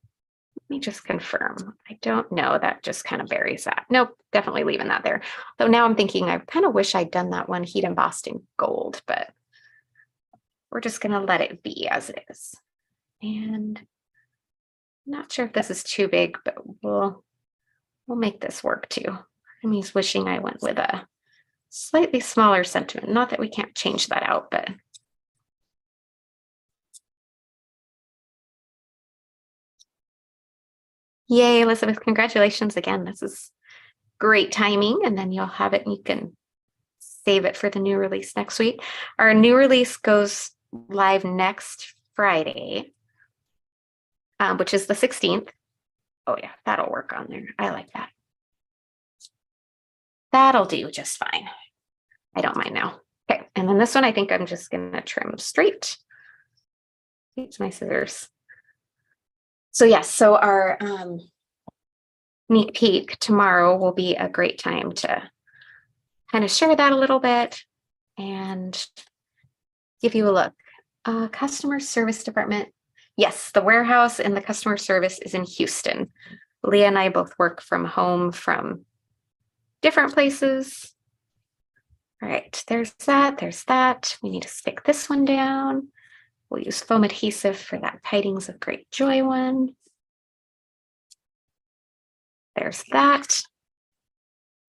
me just confirm. I don't know. That just kind of buries that. Nope, definitely leaving that there. Though now I'm thinking I kind of wish I'd done that one heat embossed in gold, but we're just going to let it be as it is. And I'm not sure if this is too big, but we'll make this work too. I'm just wishing I went with a slightly smaller sentiment. Not that we can't change that out, but yay, Elizabeth, congratulations again. This is great timing, and then you'll have it and you can save it for the new release next week. Our new release goes live next Friday, which is the 16th. Oh yeah, that'll work on there. I like that. That'll do just fine. I don't mind now. Okay, and then this one I think I'm just gonna trim straight. Use my scissors. So yes, so our sneak peek tomorrow will be a great time to kind of share that a little bit and give you a look. Customer service department. Yes, the warehouse and the customer service is in Houston. Leah and I both work from home from different places. All right, there's that, there's that. We need to stick this one down. We'll use foam adhesive for that Tidings of Great Joy one. There's that.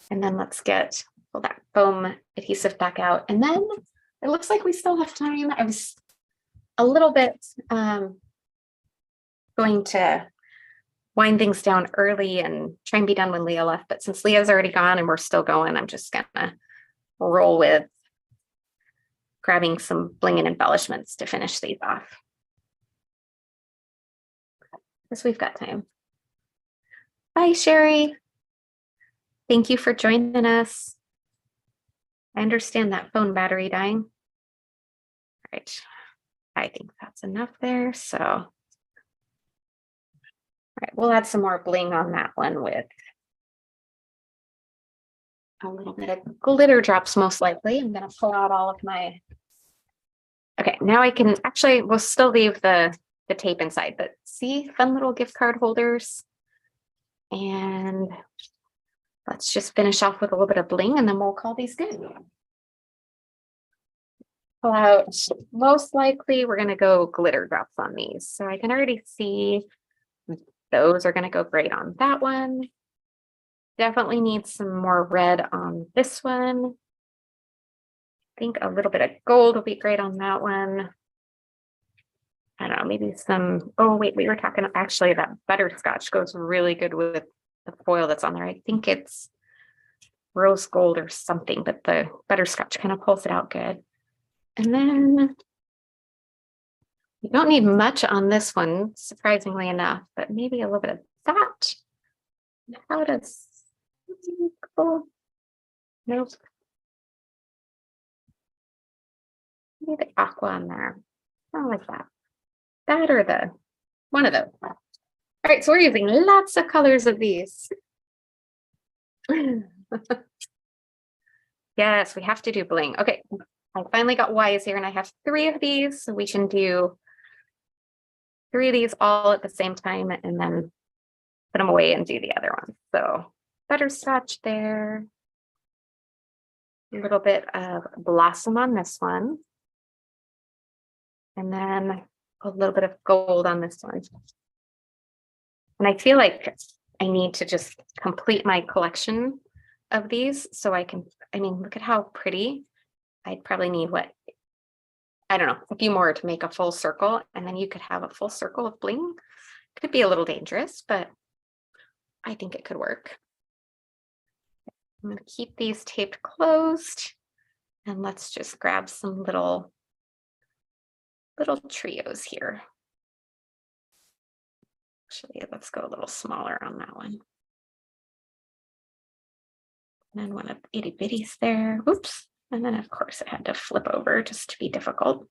And then let's pull that foam adhesive back out. And then it looks like we still have time. I was a little bit going to wind things down early and try and be done when Leah left. But since Leah's already gone and we're still going, I'm just gonna roll with grabbing some bling and embellishments to finish these off. Because we've got time. Bye, Sherry. Thank you for joining us. I understand that phone battery dying. All right. I think that's enough there. So, all right, we'll add some more bling on that one with a little bit of glitter drops, most likely. I'm going to pull out all of my. Okay, now I can actually, we'll still leave the tape inside, but see, fun little gift card holders. And let's just finish off with a little bit of bling and then we'll call these good. Pull out, most likely we're going to go glitter drops on these. So I can already see those are going to go great on that one. Definitely need some more red on this one. I think a little bit of gold will be great on that one. I don't know, maybe some, oh wait, we were talking, actually that butterscotch goes really good with the foil that's on there. I think it's rose gold or something, but the butterscotch kind of pulls it out good. And then you don't need much on this one, surprisingly enough, but maybe a little bit of that. How does, nope. Maybe the aqua on there. I don't like that. That or the one of those. All right, so we're using lots of colors of these. Yes, we have to do bling. Okay, I finally got Y's here and I have 3 of these, so we can do 3 of these all at the same time and then put them away and do the other one. So butterscotch there. A little bit of blossom on this one. And then a little bit of gold on this one. And I feel like I need to just complete my collection of these so I can, I mean, look at how pretty. I'd probably need what, I don't know, a few more to make a full circle, and then you could have a full circle of bling. Could be a little dangerous, but I think it could work. I'm going to keep these taped closed, and let's just grab some little trios here. Actually, let's go a little smaller on that one. And then one of itty bitties there. Oops. And then of course I had to flip over just to be difficult.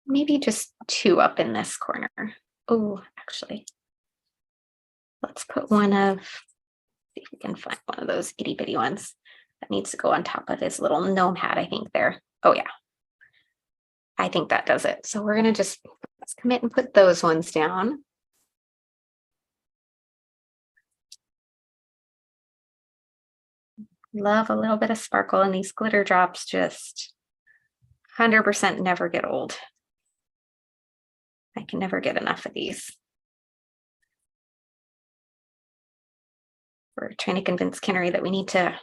Maybe just 2 up in this corner. Oh, actually, let's put one of, see if we can find one of those itty bitty ones that needs to go on top of his little gnome hat, I think there. Oh yeah. I think that does it. So we're gonna just, let's commit and put those ones down. Love a little bit of sparkle, and these glitter drops just 100% never get old. I can never get enough of these. We're trying to convince Kinnery that we need to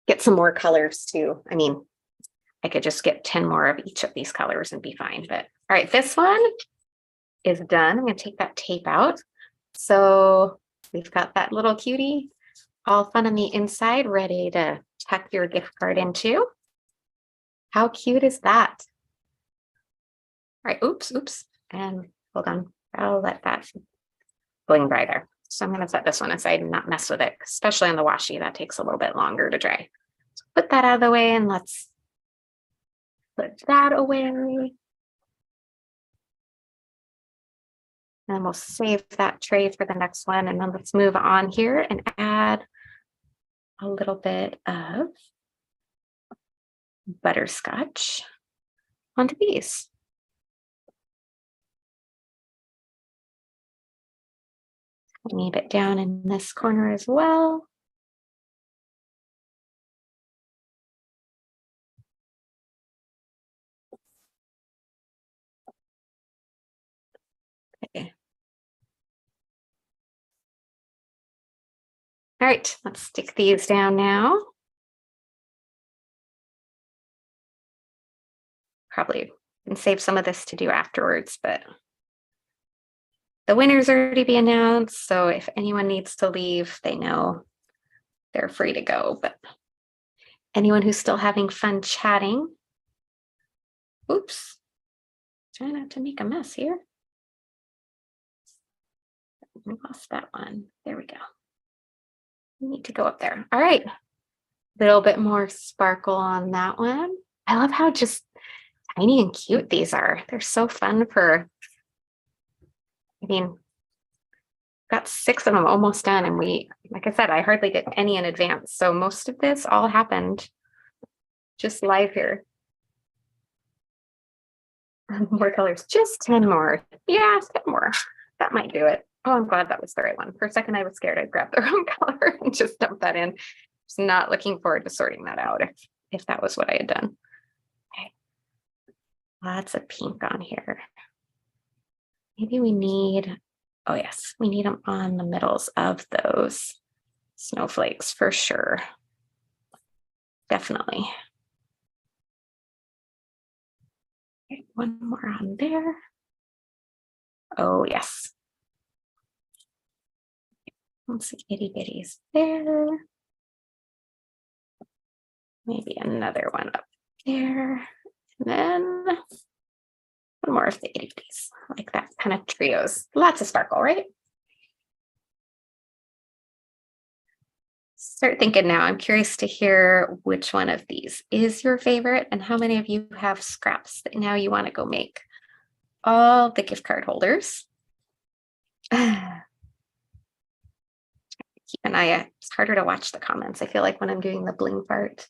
get some more colors too. I mean, I could just get 10 more of each of these colors and be fine. But all right, this one is done. I'm going to take that tape out. So we've got that little cutie all fun on the inside, ready to tuck your gift card into. How cute is that? All right, oops, and hold on. I'll let that bling dry there. So I'm going to set this one aside and not mess with it, especially on the washi. That takes a little bit longer to dry. So put that out of the way and let's put that away. And we'll save that tray for the next one. And then let's move on here and add a little bit of butterscotch onto these. Need it down in this corner as well. Okay. All right, let's stick these down now. Probably And save some of this to do afterwards, but the winner's already be announced. So if anyone needs to leave, they know they're free to go. But anyone who's still having fun chatting, oops, try not to make a mess here. I lost that one. There we go. We need to go up there. All right. A little bit more sparkle on that one. I love how just tiny and cute these are. They're so fun for, I mean, got 6 of them almost done. And like I said, I hardly did any in advance. So most of this all happened just live here. More colors, just 10 more. Yeah, 10 more. That might do it. Oh, I'm glad that was the right one. For a second, I was scared I'd grab the wrong color and just dump that in. Just not looking forward to sorting that out if that was what I had done. Okay. Lots of pink on here. Maybe we need, oh yes, we need them on the middles of those snowflakes for sure. Definitely. Okay, one more on there. Oh yes. Let's see, itty bitties there. Maybe another one up there. And then one more of the itty bitties, like that kind of trios. Lots of sparkle, right? Start thinking now. I'm curious to hear which one of these is your favorite and how many of you have scraps that now you want to go make all the gift card holders. Keep an eye out. It's harder to watch the comments. I feel like when I'm doing the bling part.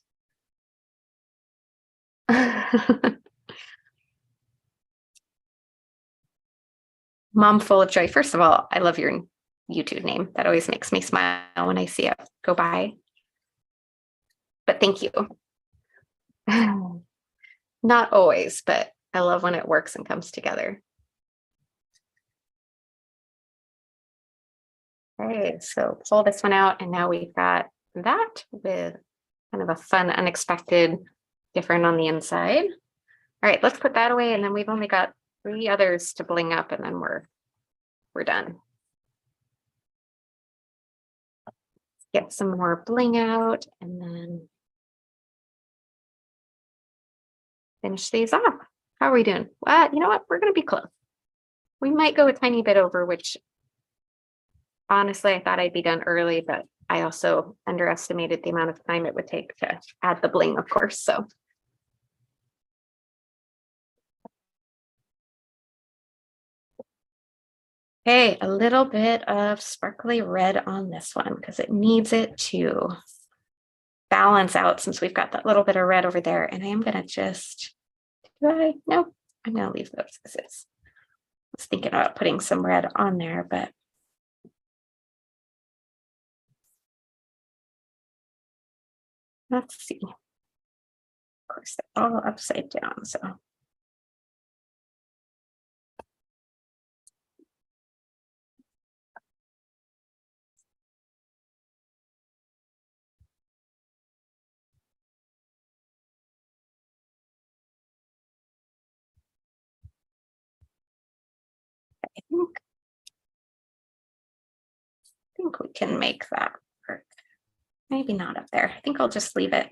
Mom full of joy. First of all, I love your YouTube name. That always makes me smile when I see it go by. But thank you. Not always, but I love when it works and comes together. Okay, so pull this one out, and now we've got that with kind of a fun, unexpected, different on the inside. All right, let's put that away, and then we've only got 3 others to bling up, and then we're done. Get some more bling out, and then finish these off. How are we doing? Well, you know what? We're going to be close. We might go a tiny bit over, which honestly, I thought I'd be done early, but I also underestimated the amount of time it would take to add the bling, of course. So. Okay, a little bit of sparkly red on this one because it needs it to balance out since we've got that little bit of red over there. And I am going to just, no, I'm going to leave those as is. I was thinking about putting some red on there, but let's see. Of course, they're all upside down, so. I think we can make that work. Maybe not up there. I think I'll just leave it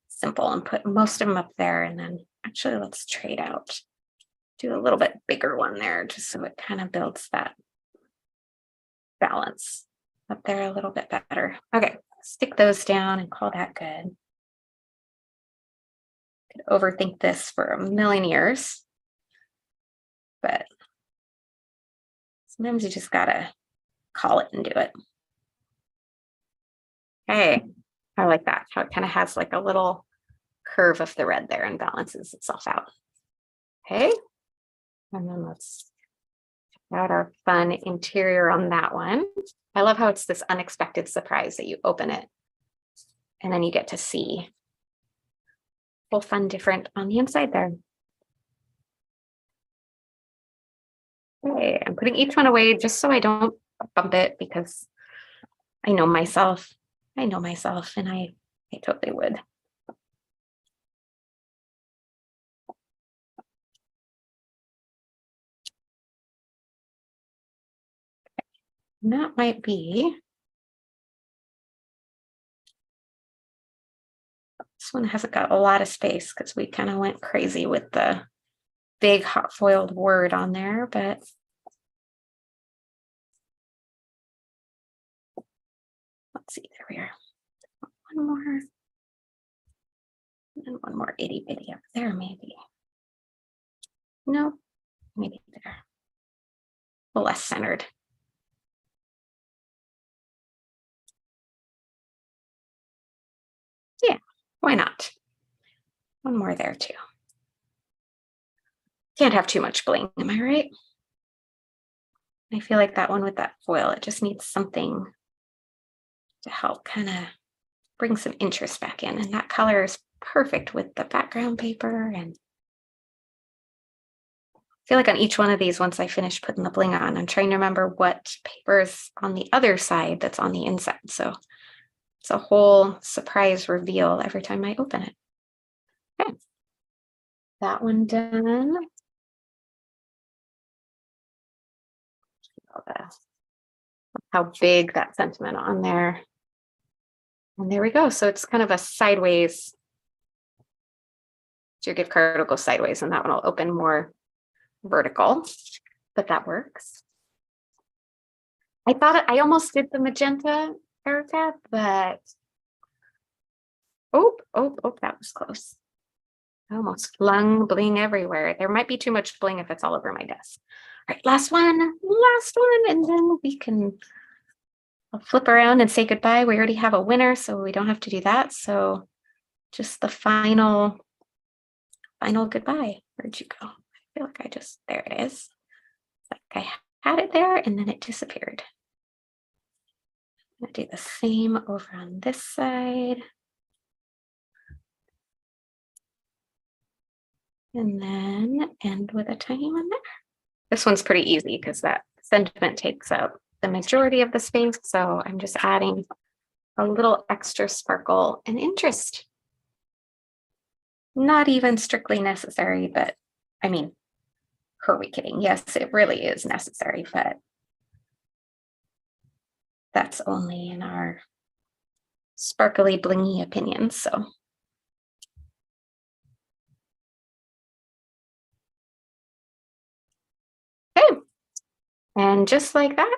simple and put most of them up there. And then actually let's trade out. Do a little bit bigger one there just so it kind of builds that balance up there a little bit better. Okay, stick those down and call that good. Could overthink this for a million years, but sometimes you just gotta call it and do it. Okay, I like that, how it kind of has like a little curve of the red there and balances itself out. Okay, and then let's check out our fun interior on that one. I love how it's this unexpected surprise that you open it and then you get to see full fun different on the inside there. Okay, I'm putting each one away just so I don't bump it because I know myself. And I totally would. And that might be, this one hasn't got a lot of space because we kind of went crazy with the big hot foiled word on there, but let's see, there we are. One more, and one more itty bitty up there, maybe. No, maybe there. A little less centered. Yeah, why not? One more there too. Can't have too much bling, am I right? I feel like that one with that foil, it just needs something to help kind of bring some interest back in. And that color is perfect with the background paper. And I feel like on each one of these, once I finish putting the bling on, I'm trying to remember what paper is on the other side that's on the inside. So it's a whole surprise reveal every time I open it. Okay, that one done. How big that sentiment on there. And there we go. So it's kind of a sideways. So your gift card will go sideways and that one will open more vertical, but that works. I thought I almost did the magenta, Erica, but oh, that was close. I almost flung bling everywhere. There might be too much bling if it's all over my desk. All right, last one, and then we can I'll flip around and say goodbye. We already have a winner, so we don't have to do that. So just the final goodbye. Where'd you go? I feel like I just, there it is. Like I had it there and then it disappeared. I'm gonna do the same over on this side. And then end with a tiny one there. This one's pretty easy because that sentiment takes up the majority of the space. So I'm just adding a little extra sparkle and interest. Not even strictly necessary, but I mean, who are we kidding? Yes, it really is necessary, but that's only in our sparkly blingy opinions. So okay, and just like that,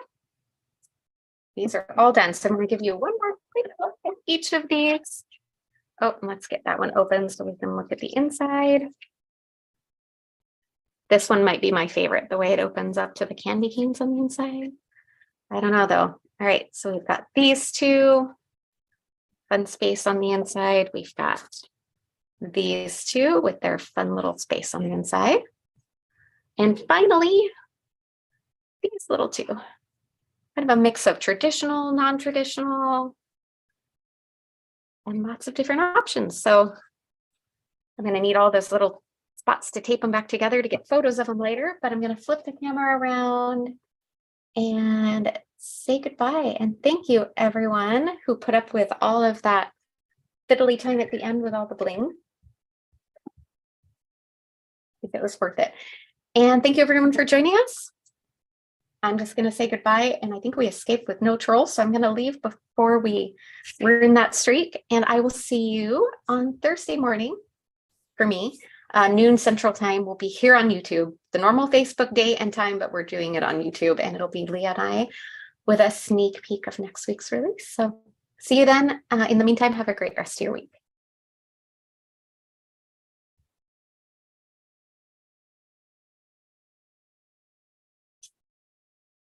these are all done. So I'm going to give you one more quick look at each of these. Oh, let's get that one open so we can look at the inside. This one might be my favorite, the way it opens up to the candy canes on the inside. I don't know though. All right, so we've got these two, fun space on the inside. We've got these two with their fun little space on the inside. And finally, these little two, kind of a mix of traditional, non-traditional, and lots of different options. So I'm going to need all those little spots to tape them back together to get photos of them later, but I'm going to flip the camera around and say goodbye. And thank you everyone who put up with all of that fiddly time at the end with all the bling. I think it was worth it. And thank you everyone for joining us. I'm just going to say goodbye, and I think we escaped with no trolls, so I'm going to leave before we ruin that streak, and I will see you on Thursday morning for me. Noon Central Time. We'll be here on YouTube, the normal Facebook day and time, but we're doing it on YouTube, and it'll be Leah and I with a sneak peek of next week's release. So see you then. In the meantime, have a great rest of your week.